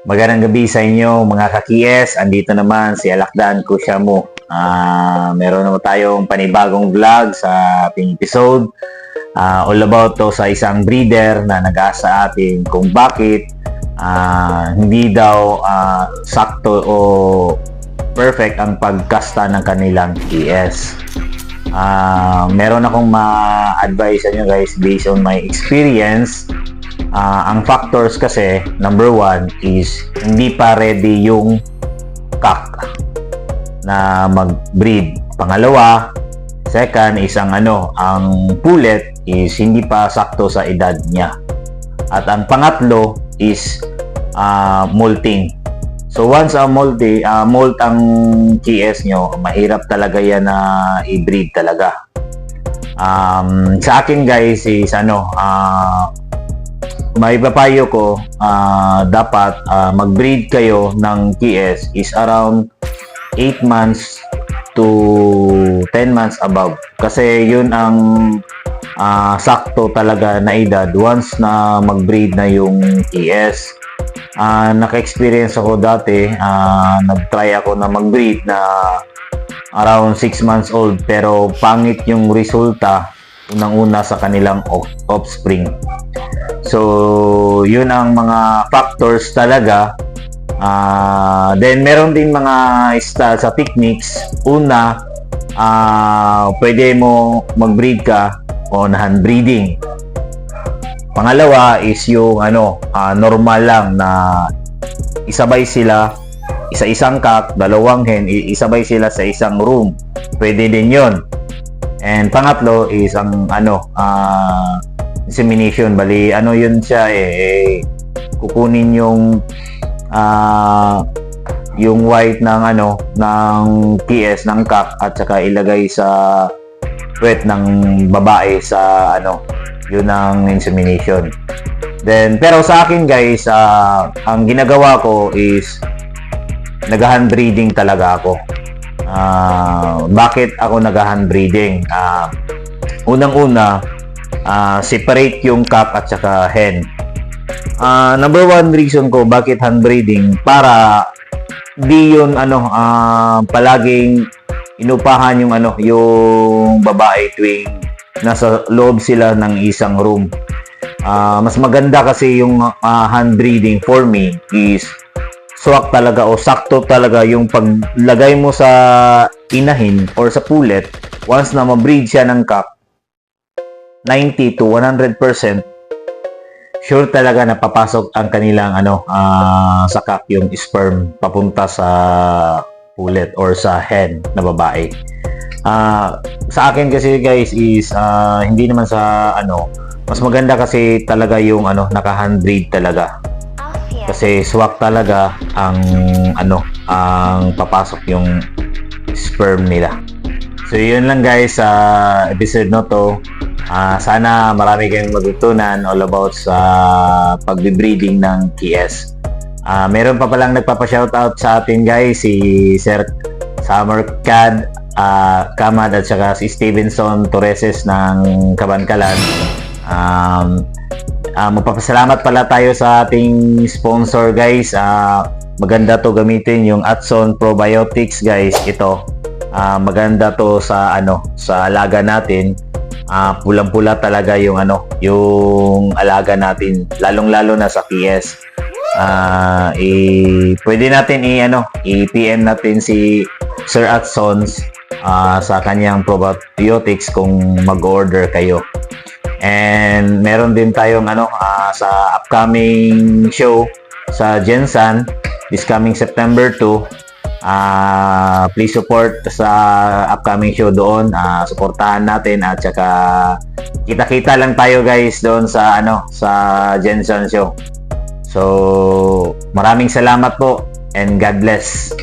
Magandang gabi sa inyo mga kakiyes. Andito naman si Alakdan Kusyamu. Meron naman tayong panibagong vlog sa ating episode. All about to sa isang breeder na nag-aasa atin kung bakit hindi daw sakto o perfect ang pagkasta ng kanilang KS. Meron akong ma-advise sa inyo guys based on my experience. Ang factors kasi, number one is hindi pa ready yung cock na mag-breed. Pangalawa, second is ang pullet is hindi pa sakto sa edad niya. At ang pangatlo is molting. So once molt ang KS nyo, mahirap talaga yan na i-breed talaga. Sa akin guys is may papayo ko, dapat mag-breed kayo ng KS is around 8 months to 10 months above. Kasi yun ang sakto talaga na edad once na mag-breed na yung KS. Naka-experience ako dati, nag-try ako na mag-breed na around 6 months old pero pangit yung resulta unang-una sa kanilang offspring. So, yun ang mga factors talaga. Then, meron din mga style sa techniques. Una, pwede mo mag-breed ka on hand breeding. Pangalawa is yung normal lang na isabay sila, isa-isang cock, dalawang hen, isabay sila sa isang room. Pwede din yun. And pangatlo is ang insemination. Bali, yun siya kukunin yung white ng ng PS ng cock at saka ilagay sa wet ng babae sa yun ang insemination. Then pero sa akin guys, ang ginagawa ko is nag-hand breeding talaga ako. Bakit ako nag-hand breeding? Unang-una, separate yung cock at saka hen. Number one reason ko bakit hand breeding, para di yun palaging inupahan yung yung babae tuwing nasa loob sila ng isang room. Mas maganda kasi yung hand breeding for me is swak talaga o sakto talaga yung paglagay mo sa inahin or sa pullet. Once na ma-breed siya ng cock, 90 to 100% sure talaga na papasok ang kanilang sa cock yung sperm papunta sa pullet or sa hen na babae. Sa akin kasi guys is hindi naman sa mas maganda kasi talaga yung naka-hand breed talaga. Kasi swak talaga ang ang papasok yung sperm nila. So yun lang guys sa episode na to. Sana marami kayong matutunan all about sa pagbe-breeding ng KS. Meron pa palang nagpapa-shoutout sa atin guys, si Sir Summer Cad Kamad at saka si Stevenson Torreses ng Kabankalan. Magpapasalamat pala tayo sa ating sponsor guys. Maganda to gamitin yung Atson Probiotics guys. Ito maganda to sa sa alaga natin. Pulang-pula talaga yung yung alaga natin, lalong-lalo na sa KS. Pwede natin i-PM natin si Sir Atsons sa kanyang probiotics kung mag-order kayo. And meron din tayong sa upcoming show sa Gensan this coming September 2. Please support sa upcoming show doon. Suportahan natin at saka kita-kita lang tayo guys doon sa sa Gensan show. So maraming salamat po and God bless.